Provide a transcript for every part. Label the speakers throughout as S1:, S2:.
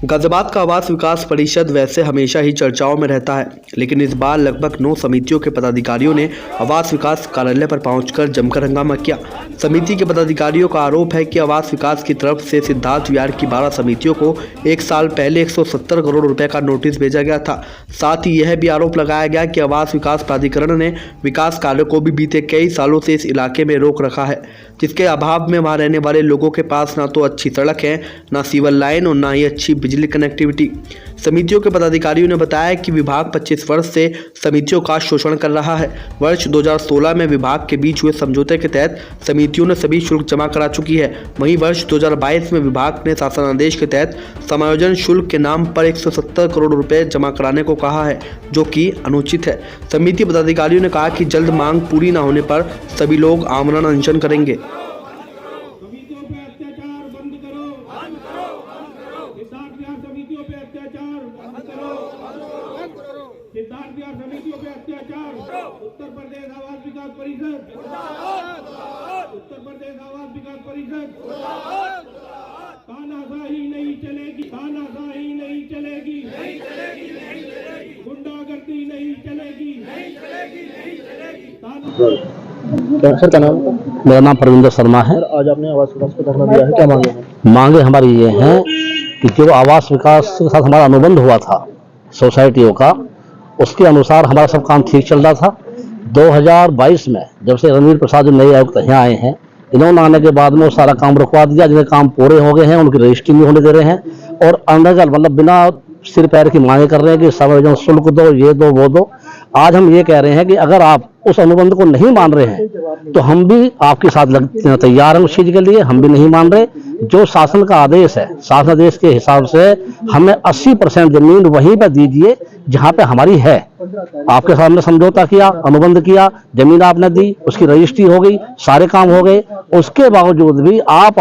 S1: गाजियाबाद का आवास विकास परिषद वैसे हमेशा ही चर्चाओं में रहता है, लेकिन इस बार लगभग 9 समितियों के पदाधिकारियों ने आवास विकास कार्यालय पर पहुंचकर जमकर हंगामा किया। समिति के पदाधिकारियों का आरोप है कि आवास विकास की तरफ से सिद्धार्थ विहार की 12 समितियों को 1 साल पहले 170 करोड़ रुपए का नोटिस भेजा गया था। साथ ही यह भी आरोप लगाया गया कि आवास विकास प्राधिकरण ने विकास कार्यों को भी बीते कई सालों से इस इलाके में रोक रखा है, जिसके अभाव में वहां रहने वाले लोगों के पास ना तो अच्छी सड़क है, ना सीवर लाइन और ना ही अच्छी बिजली कनेक्टिविटी। समितियों के पदाधिकारियों ने बताया कि विभाग 25 वर्ष से समितियों का शोषण कर रहा है। वर्ष 2016 में विभाग के बीच हुए समझौते के तहत समितियों ने सभी शुल्क जमा करा चुकी है। वहीं वर्ष 2022 में विभाग ने शासनादेश के तहत समायोजन शुल्क के नाम पर 170 करोड़ रुपए जमा कराने को कहा है, जो कि अनुचित है। समिति पदाधिकारियों ने कहा कि जल्द मांग पूरी न होने पर सभी लोग आमरण अनशन करेंगे।
S2: समितियों पे अत्याचार बंद करो, सिद्धार्थ विहार समितियों पे अत्याचार। उत्तर प्रदेश आवास विकास परिषद, उत्तर प्रदेश आवास विकास परिषद, तानाशाही नहीं चलेगी, तानाशाही नहीं चलेगी, गुंडागर्दी नहीं चलेगी।
S3: सर का नाम?
S4: मेरा नाम परविंदर शर्मा है।
S3: आज आपने आवास विकास को धरना दिया है, क्या मांगे हैं?
S4: मांगे हमारी ये हैं कि जो आवास विकास के साथ हमारा अनुबंध हुआ था सोसाइटियों का, उसके अनुसार हमारा सब काम ठीक चल रहा था। 2022 में जब से रणवीर प्रसाद जो नए आयुक्त यहाँ आए हैं, इन्होंने आने के बाद में वो सारा काम रुकवा दिया। जिन्हें काम पूरे हो गए हैं उनकी रजिस्ट्री नहीं होने दे रहे हैं और अनर्गल मतलब बिना सिर पैर की मांगे कर रहे हैं कि समायोजन शुल्क दो, ये दो, वो दो। आज हम ये कह रहे हैं कि अगर आप उस अनुबंध को नहीं मान रहे हैं तो हम भी आपके साथ तैयार हैं उस चीज के लिए। हम भी नहीं मान रहे। जो शासन का आदेश है, शासनादेश के हिसाब से हमें 80% जमीन वहीं पर दीजिए जहां पे हमारी है। आपके सामने समझौता किया, अनुबंध किया, जमीन आपने दी, उसकी रजिस्ट्री हो गई, सारे काम हो गए। उसके बावजूद भी आप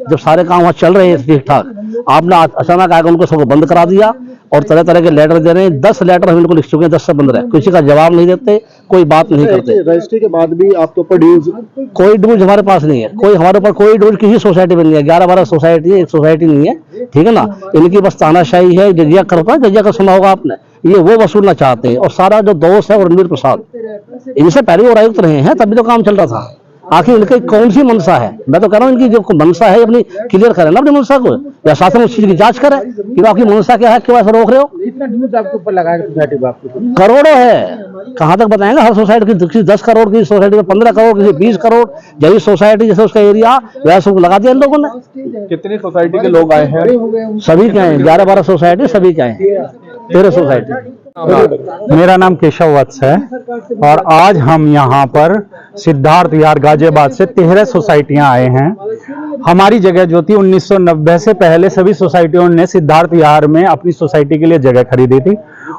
S4: जब सारे काम वहां चल रहे हैं ठीक ठाक, आपने अचानक आकर उनको सबको बंद करा दिया और तरह तरह के लेटर दे रहे हैं। 10 लेटर हम इनको लिख चुके हैं, 10 से 15। किसी का जवाब नहीं देते, कोई बात नहीं करते।
S3: रजिस्ट्री के बाद भी आपके ऊपर ड्यूज?
S4: कोई ड्यूज हमारे पास नहीं है, कोई हमारे ऊपर कोई ड्यूज किसी सोसाइटी में नहीं है। 11-12 सोसाइटी है, एक सोसाइटी नहीं है, ठीक है ना। इनकी बस तानाशाही है। जजिया करता है, जजिया का सुना होगा आपने, ये वो वसूलना चाहते हैं। और सारा जो दोष है वो रणवीर प्रसाद, इनसे पहले वो आयुक्त रहे हैं, तभी तो काम चल रहा था। आखिर इनकी कौन सी मंशा है? मैं तो कह रहा हूँ इनकी जो मंशा है अपनी क्लियर करें ना, अपनी मंशा को, या शासन उस चीज की जांच करे कि आपकी मंशा क्या है, क्यों ऐसा रोक रहे हो।
S3: इतना ड्यूज आपके ऊपर लगाया सोसाइटी में? आपको
S4: करोड़ों है, कहाँ तक बताएंगे। हर सोसाइटी की 10 करोड़ की सोसाइटी में 15 करोड़, किसी 20 करोड़। जैसी सोसाइटी जैसे उसका एरिया वैसे लगा दिया इन लोगों ने।
S3: कितनी सोसाइटी के लोग आए हैं?
S4: सभी के हैं, 11-12 सोसाइटी सभी के हैं, 13 सोसाइटी।
S5: मेरा नाम केशव वत्स है और आज हम यहाँ पर सिद्धार्थ विहार गाजियाबाद से 13 सोसाइटियां आए हैं। हमारी जगह जो थी 1990 से पहले सभी सोसाइटियों ने सिद्धार्थ विहार में अपनी सोसाइटी के लिए जगह खरीदी थी।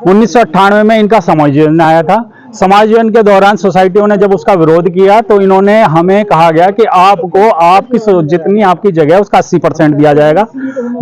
S5: 1998 में इनका समायोजन आया था। समायोजन के दौरान सोसाइटियों ने जब उसका विरोध किया तो इन्होंने हमें कहा गया कि आपको आपकी जितनी आपकी जगह है उसका 80% दिया जाएगा,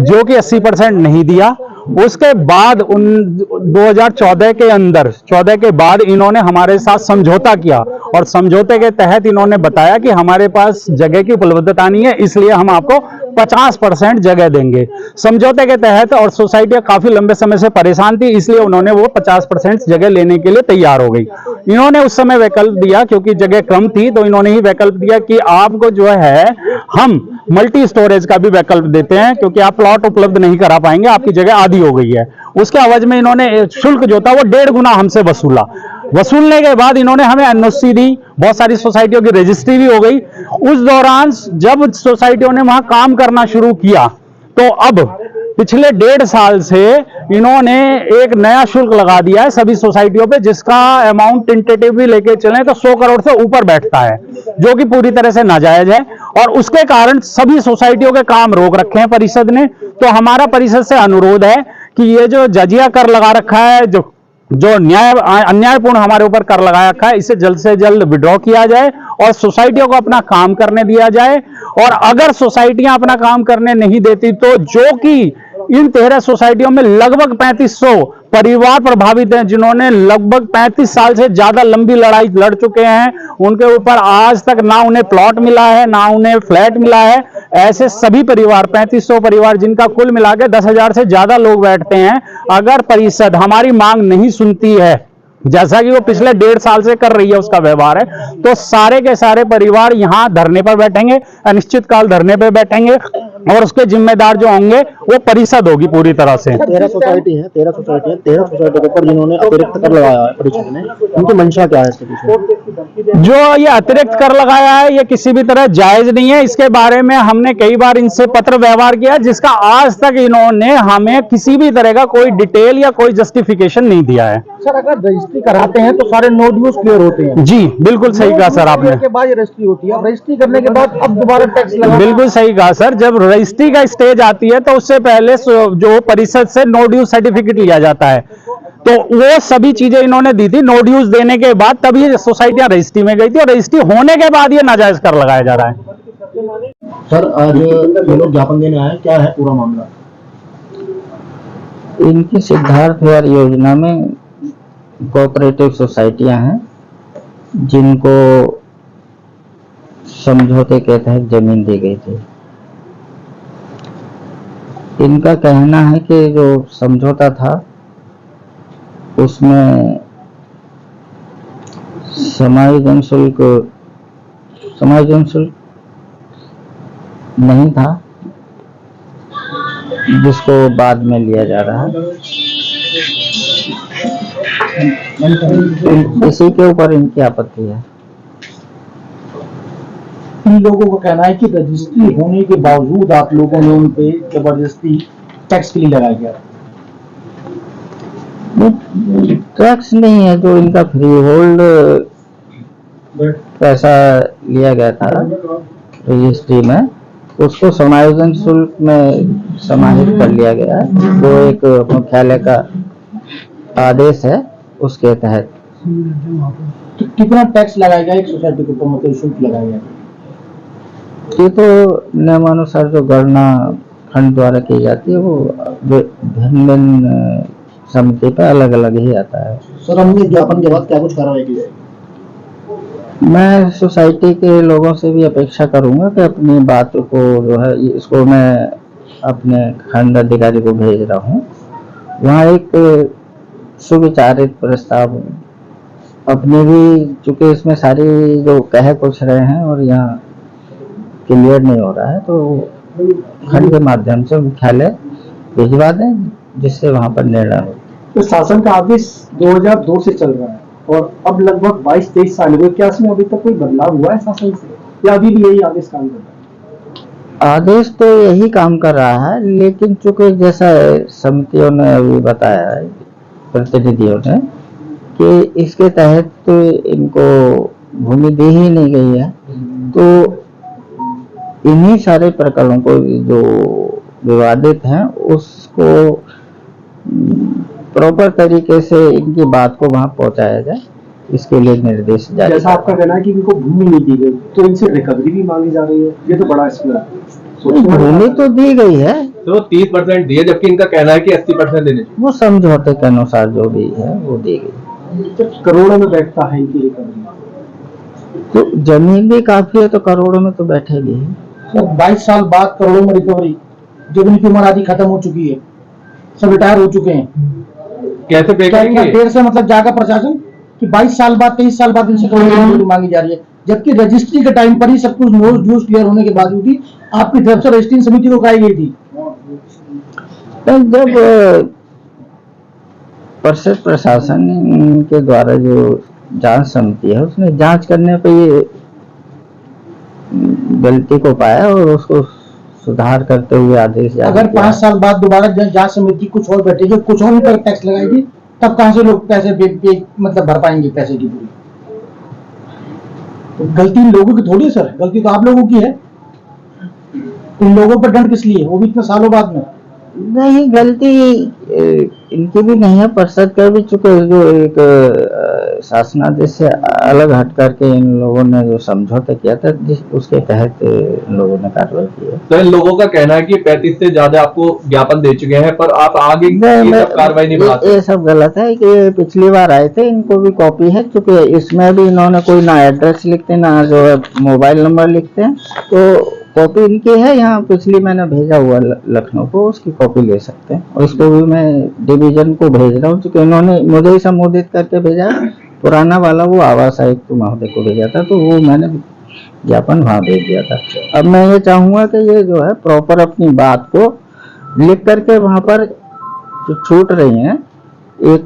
S5: जो कि 80% नहीं दिया। उसके बाद 2014 के अंदर 14 के बाद इन्होंने हमारे साथ समझौता किया और समझौते के तहत इन्होंने बताया कि हमारे पास जगह की उपलब्धता नहीं है, इसलिए हम आपको 50% जगह देंगे समझौते के तहत। और सोसाइटियां काफी लंबे समय से परेशान थी, इसलिए उन्होंने वो 50% जगह लेने के लिए तैयार हो गई। इन्होंने उस समय वैकल्प दिया, क्योंकि जगह कम थी तो इन्होंने ही वैकल्प दिया कि आपको जो है हम मल्टी स्टोरेज का भी वैकल्प देते हैं, क्योंकि आप प्लॉट उपलब्ध नहीं करा पाएंगे, आपकी जगह आधी हो गई है। उसके एवज में इन्होंने शुल्क जो था वो 1.5 गुना हमसे वसूला। वसूलने के बाद इन्होंने हमें एनओसी दी, बहुत सारी सोसाइटियों की रजिस्ट्री भी हो गई। उस दौरान जब सोसाइटियों ने वहां काम करना शुरू किया तो अब पिछले 1.5 साल से इन्होंने एक नया शुल्क लगा दिया है सभी सोसाइटियों पे, जिसका अमाउंट टेंटेटिव भी लेके चले तो 100 करोड़ से ऊपर बैठता है, जो कि पूरी तरह से नाजायज है। और उसके कारण सभी सोसाइटियों के काम रोक रखे हैं परिषद ने। तो हमारा परिषद से अनुरोध है कि ये जो जजिया कर लगा रखा है, जो अन्यायपूर्ण हमारे ऊपर कर लगा रखा है, इसे जल्द से जल्द विड्रॉ किया जाए और सोसाइटियों को अपना काम करने दिया जाए। और अगर सोसाइटियां अपना काम करने नहीं देती तो जो कि इन 13 सोसाइटियों में लगभग 3500 परिवार प्रभावित हैं, जिन्होंने लगभग 35 साल से ज्यादा लंबी लड़ाई लड़ चुके हैं। उनके ऊपर आज तक ना उन्हें प्लॉट मिला है, ना उन्हें फ्लैट मिला है। ऐसे सभी परिवार 3500 परिवार, जिनका कुल मिला के 10,000 से ज्यादा लोग बैठते हैं, अगर परिषद हमारी मांग नहीं सुनती है, जैसा कि वो पिछले 1.5 साल से कर रही है, उसका व्यवहार है, तो सारे के सारे परिवार यहां धरने पर बैठेंगे, अनिश्चितकाल धरने पर बैठेंगे, और उसके जिम्मेदार जो होंगे वो परिषद होगी पूरी तरह से।
S3: 13 सोसाइटी है 13 सोसाइटी के ऊपर जिन्होंने अतिरिक्त कर लगाया है परिषद ने, उनकी मंशा क्या है इसके पीछे?
S5: जो ये अतिरिक्त कर लगाया है, ये किसी भी तरह जायज नहीं है। इसके बारे में हमने कई बार इनसे पत्र व्यवहार किया, जिसका आज तक इन्होंने हमें किसी भी तरह का कोई डिटेल या कोई जस्टिफिकेशन नहीं दिया है।
S3: सर, अगर रजिस्ट्री कराते हैं तो सारे नो ड्यूज क्लियर होते हैं।
S5: जी बिल्कुल सही कहा सर आपने।
S3: के बाद रजिस्ट्री होती है, रजिस्ट्री करने के बाद अब दोबारा टैक्स लगा।
S5: बिल्कुल सही कहा सर। जब रजिस्ट्री का स्टेज आती है तो उससे पहले जो परिषद से नो ड्यूज सर्टिफिकेट लिया जाता है, तो वो सभी चीजें इन्होंने दी थी। नो ड्यूज देने के बाद तब ये सोसाइटियां रजिस्ट्री में गई थी, और रजिस्ट्री होने के बाद ये नाजायज कर लगाया जा रहा है।
S3: सर, आज ये लोग ज्ञापन देने आए, क्या है पूरा मामला?
S6: इनकी सिद्धार्थ विहार योजना में कोऑपरेटिव सोसाइटियां हैं, जिनको समझौते के तहत जमीन दी गई थी। इनका कहना है कि जो समझौता था उसमें समायोजन शुल्क नहीं था, जिसको बाद में लिया जा रहा है। इसी के ऊपर इनकी आपत्ति है।
S3: इन लोगों का कहना है कि रजिस्ट्री होने के बावजूद आप लोगों ने उन पे जबरदस्ती टैक्स के लिए लगाया गया।
S6: टैक्स नहीं है, जो इनका फ्री होल्ड पैसा लिया गया था रजिस्ट्री में, उसको समायोजन शुल्क में समाहित कर लिया गया है, जो एक मुख्यालय का आदेश है, उसके तहत।
S3: तो कितना टैक्स लगाया गया एक सोसाइटी के ऊपर, मतलब शुल्क लगाया गया?
S6: ये तो नियमानुसार जो गणना खंड द्वारा की जाती है, वो भिन्न भिन्न समिति पर अलग अलग ही आता है।
S3: सर, हमने ज्ञापन के बाद क्या कुछ कार्रवाई की?
S6: मैं सोसाइटी के लोगों से भी अपेक्षा करूंगा कि अपनी बात को जो है, इसको मैं अपने खंड अधिकारी को भेज रहा हूँ। वहाँ एक सुविचारित प्रस्ताव अपने भी, चूंकि इसमें सारी जो कह कुछ रहे हैं और यहाँ क्लियर नहीं हो रहा है, तो खंड के माध्यम से मुख्यालय भिजवा दें, जिससे वहाँ पर निर्णय हो।
S3: तो शासन का आदेश 2002 से चल रहा है और अब लगभग 22-23 साल हुए, क्या इसमें अभी तक कोई बदलाव हुआ है शासन से, या अभी भी यही आदेश काम कर रहा है?
S6: आदेश तो यही काम कर रहा है, लेकिन चूंकि जैसा समितियों ने अभी बताया है, प्रतिनिधियों ने, कि इसके तहत तो इनको भूमि दी ही नहीं गई है, तो इन्हीं सारे प्रकरणों को जो विवादित हैं उसको प्रॉपर तरीके से इनकी बात को वहां पहुंचाया जाए, इसके लिए निर्देश जारी।
S3: जैसा आपका कहना है कि इनको भूमि नहीं दी गई, तो इनसे रिकवरी भी मांगी जा रही है, ये तो बड़ा इसमें
S6: भूमि तो दी गई है,
S7: तो 30% दिए, जबकि इनका कहना है कि 80% देने चाहिए।
S6: वो समझौते के अनुसार जो भी है वो दी गई।
S3: तो करोड़ों में बैठता है इनकी रिकवरी,
S6: तो जमीन भी काफी है, तो करोड़ों में तो बैठेगी।
S3: तो 22 साल बाद करोड़ों में रिकवरी, जब इनकी उम्र आदि खत्म हो चुकी है, सब रिटायर हो चुके हैं,
S7: कैसे पे करेंगे?
S3: देर से मतलब जागा प्रशासन कि 22 साल बाद 23 साल बाद इनसे करोड़ों मांगी जा रही है, जबकि रजिस्ट्री के टाइम पर ही सब कुछ न्यूज क्लियर होने के बावजूद भी आपकी तरफ से रजिस्ट्री समिति को कराई गई थी।
S6: जब परिषद प्रशासन के द्वारा जो जांच समिति है, उसने जांच करने पे ये गलती को पाया और उसको सुधार करते हुए आदेश जारी
S3: अगर
S6: किया।
S3: 5 साल बाद दोबारा जांच समिति कुछ और बैठेगी, कुछ और पर टैक्स लगाएगी, तब कहां से लोग पैसे मतलब भर पाएंगे पैसे की पूरी? तो गलती इन लोगों की थोड़ी है सर, गलती तो आप लोगों की है। इन लोगों पर दंड किस लिए, वो भी इतने सालों बाद में?
S6: नहीं, गलती इनकी भी नहीं है, परिषद कर भी चुके हैं। जो एक शासनादेश से अलग हट करके इन लोगों ने जो समझौता किया था, उसके तहत इन लोगों ने कार्रवाई की है।
S7: तो इन लोगों का कहना है कि 35 से ज्यादा आपको ज्ञापन दे चुके हैं, पर आप आगे ये सब कार्रवाई नहीं बढ़ाते।
S6: ये सब गलत है कि पिछली बार आए थे, इनको भी कॉपी है, क्योंकि इसमें भी इन्होंने कोई ना एड्रेस लिखते ना जो है मोबाइल नंबर लिखते हैं, तो कॉपी इनकी है। यहाँ पिछली मैंने भेजा हुआ लखनऊ को, उसकी कॉपी ले सकते हैं। और इसको भी मैं डिवीजन को भेज रहा हूँ, क्योंकि उन्होंने मुझे ही संबोधित करके भेजा। पुराना वाला वो आवास आयुक्त महोदय को भेजा था, तो वो मैंने ज्ञापन वहाँ भेज दिया था। अब मैं ये चाहूंगा कि ये जो है प्रॉपर अपनी बात को लिख करके वहाँ पर जो छूट रही है, एक